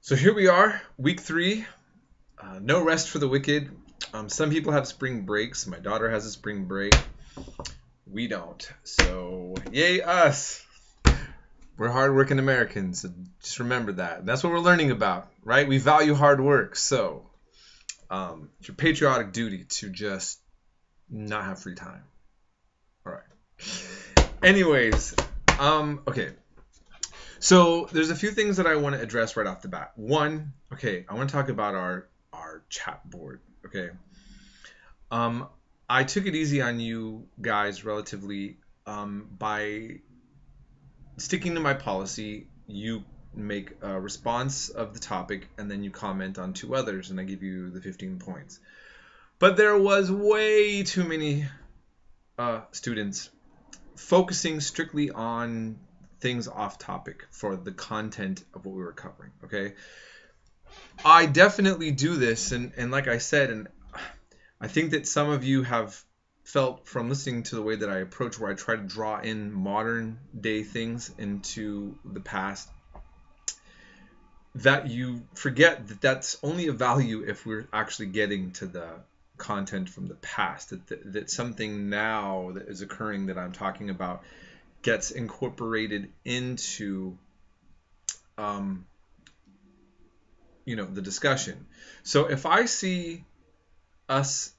So here we are, week 3. No rest for the wicked. Some people have spring breaks. My daughter has a spring break. We don't. So yay us. We're hardworking Americans. So just remember that. That's what we're learning about, right? We value hard work. So it's your patriotic duty to just not have free time. All right. Anyways, okay. So there's a few things that I want to address right off the bat. One, okay, I want to talk about our chat board. Okay. I took it easy on you guys relatively by sticking to my policy. You make a response of the topic and then you comment on 2 others, and I give you the 15 points. But there was way too many students focusing strictly on things off topic for the content of what we were covering. Okay, I definitely do this, and like I said, and I think that some of you have felt from listening to the way that I approach, where I try to draw in modern day things into the past, that you forget that that's only a value if we're actually getting to the content from the past, that something now that is occurring that I'm talking about gets incorporated into the discussion. So if I see us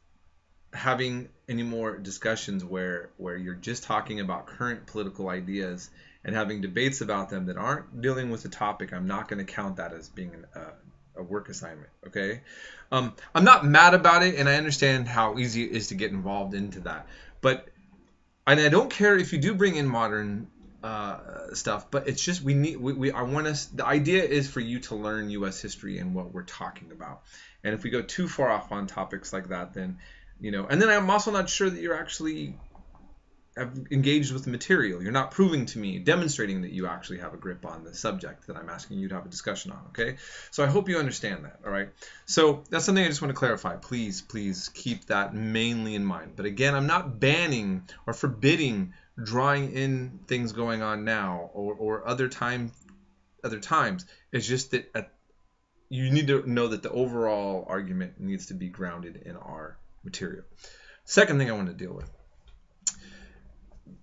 having any more discussions where you're just talking about current political ideas and having debates about them that aren't dealing with the topic, I'm not going to count that as being a work assignment. Okay, I'm not mad about it, and I understand how easy it is to get involved into that, and I don't care if you do bring in modern stuff, but it's just the idea is for you to learn U.S. history and what we're talking about. And if we go too far off on topics like that, then and then I'm also not sure that you're actually have engaged with the material. You're not proving to me, demonstrating that you actually have a grip on the subject that I'm asking you to have a discussion on. Okay, so I hope you understand that. All right, so that's something I just want to clarify. Please keep that mainly in mind. But again, I'm not banning or forbidding drawing in things going on now or other times. It's just that you need to know that the overall argument needs to be grounded in our material. Second thing I want to deal with.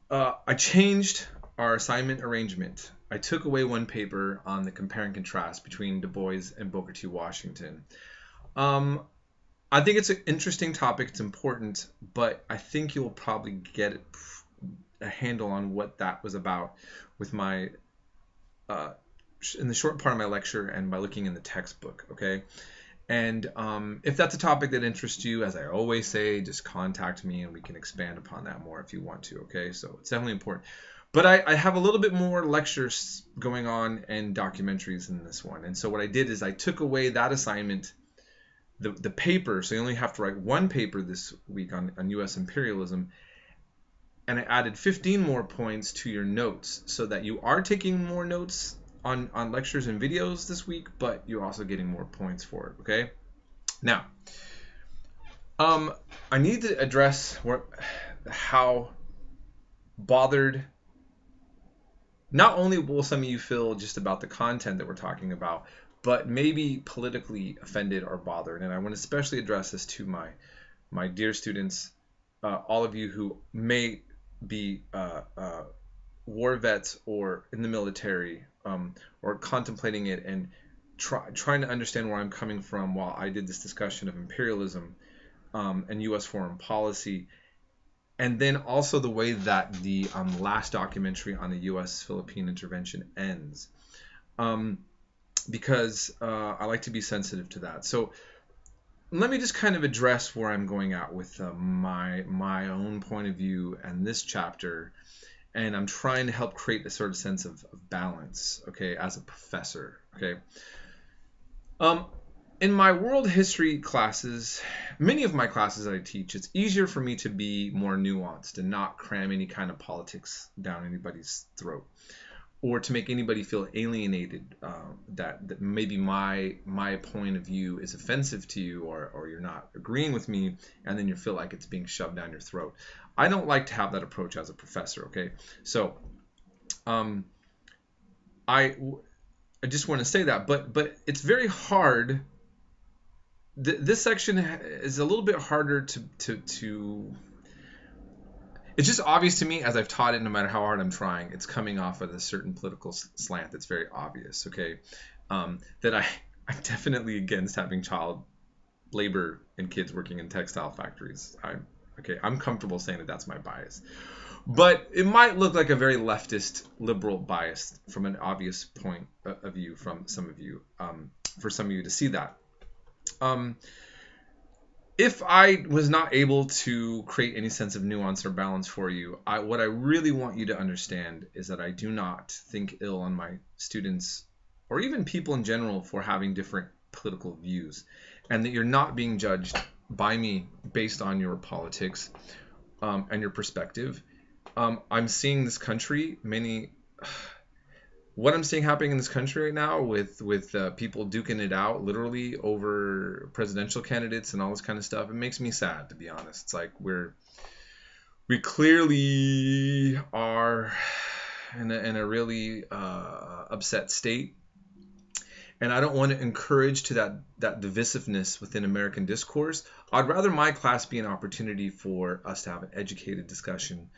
I changed our assignment arrangement. I took away one paper on the compare and contrast between Du Bois and Booker T. Washington. I think it's an interesting topic. It's important, but I think you'll probably get a handle on what that was about with my in the short part of my lecture and by looking in the textbook. Okay. And if that's a topic that interests you, as I always say, just contact me and we can expand upon that more if you want to. Okay, so it's definitely important. But I have a little bit more lectures going on and documentaries in this one. And so what I did is I took away that assignment, the paper. So you only have to write one paper this week on U.S. imperialism. And I added 15 more points to your notes so that you are taking more notes on lectures and videos this week, but you're also getting more points for it. Okay, now I need to address how bothered not only will some of you feel just about the content that we're talking about, but maybe politically offended or bothered. And I want to especially address this to my dear students, all of you who may be war vets or in the military, or contemplating it and trying to understand where I'm coming from while I did this discussion of imperialism and U.S. foreign policy, and then also the way that the last documentary on the U.S.-Philippine intervention ends, because I like to be sensitive to that. So let me just kind of address where I'm going at with my own point of view and this chapter. And I'm trying to help create a sort of sense of balance, okay, as a professor, okay. In my world history classes, many of my classes that I teach, it's easier for me to be more nuanced and not cram any kind of politics down anybody's throat, or to make anybody feel alienated, that maybe my point of view is offensive to you, or you're not agreeing with me, and then you feel like it's being shoved down your throat. I don't like to have that approach as a professor. Okay, so I I just want to say that, but it's very hard. This section is a little bit harder to. It's just obvious to me as I've taught it. No matter how hard I'm trying, it's coming off of a certain political slant that's very obvious. Okay, that I'm definitely against having child labor and kids working in textile factories. I'm comfortable saying that that's my bias. But it might look like a very leftist, liberal bias from an obvious point of view from some of you, for some of you to see that. If I was not able to create any sense of nuance or balance for you, what I really want you to understand is that I do not think ill on my students or even people in general for having different political views, and that you're not being judged by me based on your politics and your perspective. I'm seeing this country, what I'm seeing happening in this country right now with people duking it out literally over presidential candidates and all this kind of stuff, it makes me sad, to be honest. It's like we clearly are in a really upset state. And I don't want to encourage to that divisiveness within American discourse. I'd rather my class be an opportunity for us to have an educated discussion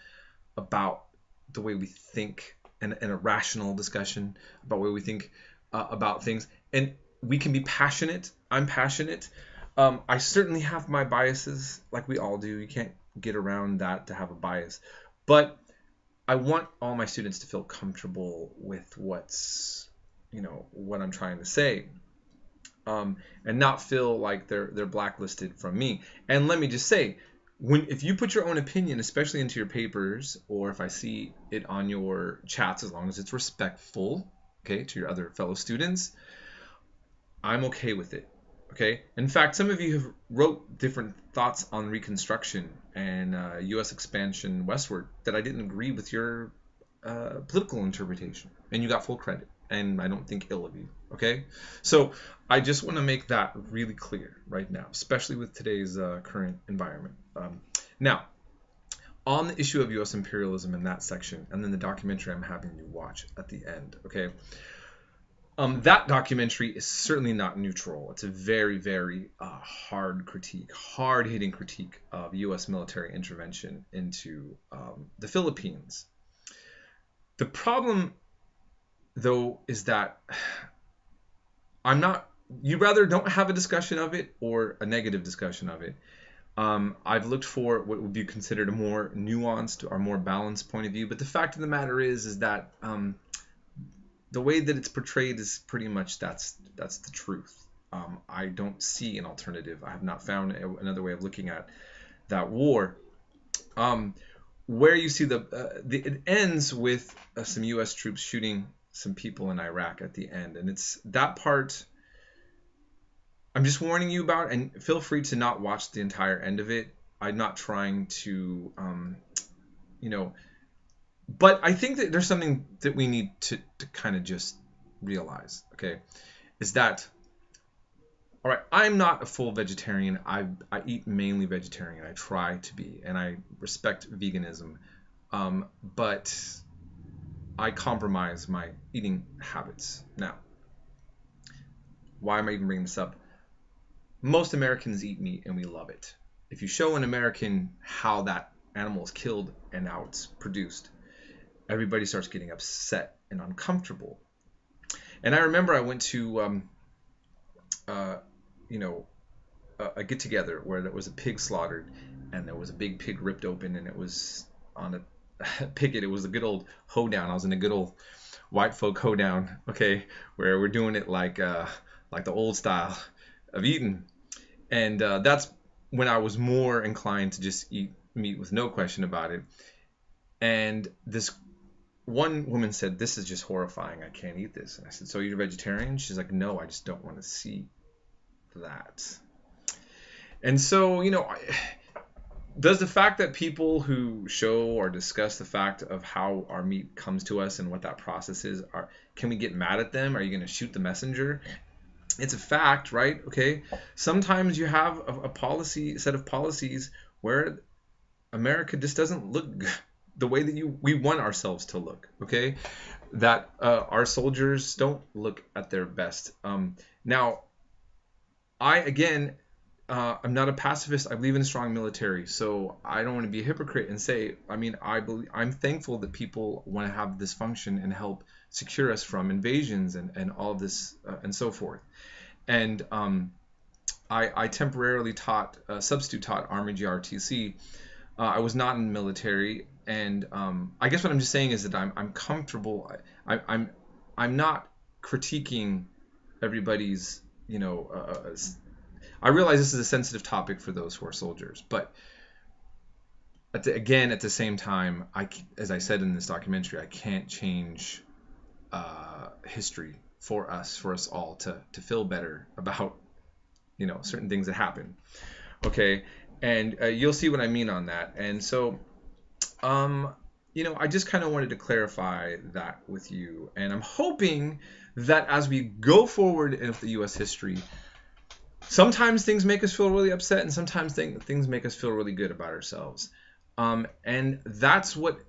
about the way we think, and a rational discussion about the way we think about things. And we can be passionate. I'm passionate. I certainly have my biases, like we all do. You can't get around that, to have a bias. But I want all my students to feel comfortable with what I'm trying to say, and not feel like they're blacklisted from me. And let me just say, if you put your own opinion, especially into your papers, or if I see it on your chats, as long as it's respectful, okay, to your other fellow students, I'm okay with it. Okay. In fact, some of you have wrote different thoughts on Reconstruction and U.S. expansion westward that I didn't agree with your political interpretation, and you got full credit. And I don't think ill of you, okay? So I just want to make that really clear right now, especially with today's current environment. Now, on the issue of U.S. imperialism in that section, and then the documentary I'm having you watch at the end, okay? That documentary is certainly not neutral. It's a very, very hard-hitting critique of U.S. military intervention into the Philippines. The problem, though, is that you rather don't have a discussion of it or a negative discussion of it. I've looked for what would be considered a more nuanced or more balanced point of view, but the fact of the matter is that the way that it's portrayed is pretty much that's the truth. I don't see an alternative. I have not found another way of looking at that war. Where you see it ends with some U.S. troops shooting some people in Iraq at the end, and it's that part I'm just warning you about, and feel free to not watch the entire end of it. I'm not trying to but I think that there's something that we need to kind of just realize, okay, is that, all right, I'm not a full vegetarian. I eat mainly vegetarian. I try to be, and I respect veganism, but I compromise my eating habits. Now, why am I even bringing this up? Most Americans eat meat, and we love it. If you show an American how that animal is killed and how it's produced, everybody starts getting upset and uncomfortable. And I remember I went to a get-together where there was a pig slaughtered, and there was a big pig ripped open, and it was on a picket. It was a good old hoedown. I was in a good old white folk hoedown, okay, where we're doing it like the old style of eating. And that's when I was more inclined to just eat meat with no question about it. And this one woman said, "This is just horrifying. I can't eat this." And I said, "So you're a vegetarian?" She's like, "No, I just don't want to see that." And so, does the fact that people who show or discuss the fact of how our meat comes to us and what that process is, can we get mad at them? Are you going to shoot the messenger? It's a fact, right? Okay. Sometimes you have a set of policies where America just doesn't look the way that we want ourselves to look, okay? That our soldiers don't look at their best. Now, I'm not a pacifist. I believe in a strong military, so I don't want to be a hypocrite and say, I mean, I'm thankful that people want to have this function and help secure us from invasions and all of this and so forth. And I temporarily substitute taught Army GRTC. I was not in the military, and I guess what I'm just saying is that I'm comfortable. I'm not critiquing everybody's, I realize this is a sensitive topic for those who are soldiers, but at the same time, as I said in this documentary, I can't change history for us all to feel better about certain things that happen. Okay, and you'll see what I mean on that. And so, I just kind of wanted to clarify that with you, and I'm hoping that as we go forward in the U.S. history, sometimes things make us feel really upset, and sometimes things make us feel really good about ourselves. And that's what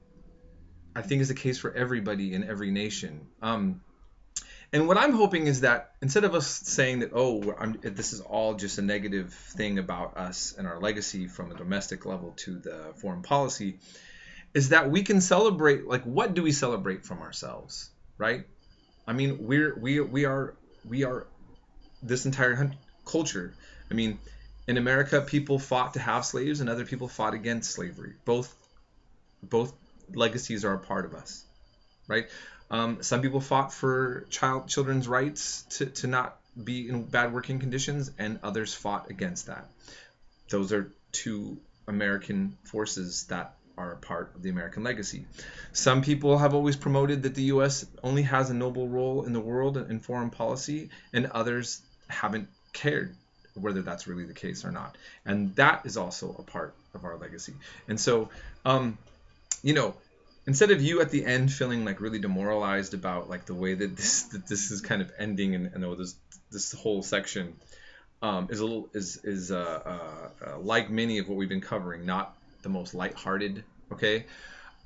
I think is the case for everybody in every nation. And what I'm hoping is that instead of us saying that, this is all just a negative thing about us and our legacy from a domestic level to the foreign policy, is that we can celebrate, like, what do we celebrate from ourselves, right? I mean, we are this entire culture. I mean, in America, people fought to have slaves, and other people fought against slavery. Both legacies are a part of us, right? Some people fought for children's rights to not be in bad working conditions, and others fought against that. Those are two American forces that are a part of the American legacy. Some people have always promoted that the U.S. only has a noble role in the world in foreign policy, and others haven't cared whether that's really the case or not. And that is also a part of our legacy. And so, instead of you at the end feeling like really demoralized about like the way that this is kind of ending, and this whole section is like many of what we've been covering, not the most lighthearted. Okay,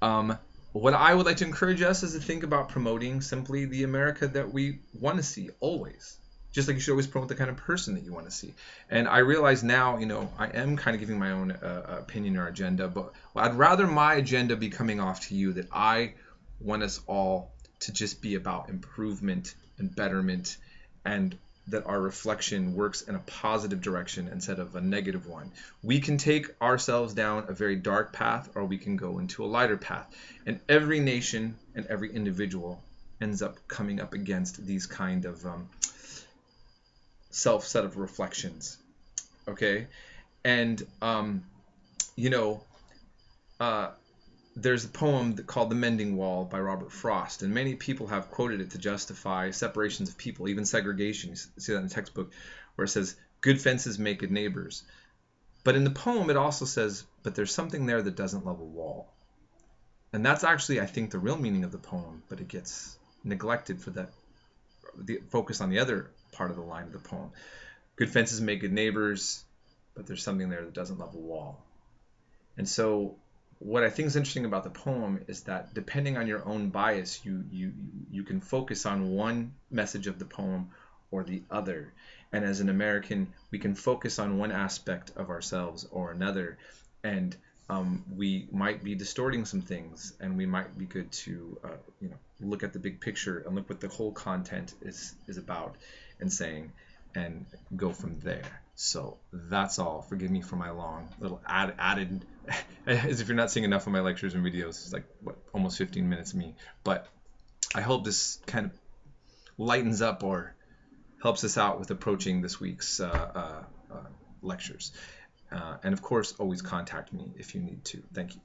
what I would like to encourage us is to think about promoting simply the America that we want to see always. Just like you should always promote the kind of person that you want to see. And I realize now, I am kind of giving my own opinion or agenda, but I'd rather my agenda be coming off to you that I want us all to just be about improvement and betterment, and that our reflection works in a positive direction instead of a negative one. We can take ourselves down a very dark path, or we can go into a lighter path. And every nation and every individual ends up coming up against these kind of set of reflections. Okay, and there's a poem called "The Mending Wall" by Robert Frost, and many people have quoted it to justify separations of people, even segregation. You see that in the textbook, where it says, "Good fences make good neighbors." But in the poem, it also says, "But there's something there that doesn't love a wall." And that's actually, I think, the real meaning of the poem, but it gets neglected for the focus on the other part of the line of the poem. Good fences make good neighbors, but there's something there that doesn't love a wall. And so what I think is interesting about the poem is that depending on your own bias, you can focus on one message of the poem or the other. And as an American, we can focus on one aspect of ourselves or another, and we might be distorting some things, and we might be good to look at the big picture and look what the whole content is about and saying, and go from there. So that's all. Forgive me for my long little added as if you're not seeing enough of my lectures and videos. It's like almost 15 minutes of me, but I hope this kind of lightens up or helps us out with approaching this week's lectures. And of course, always contact me if you need to. Thank you.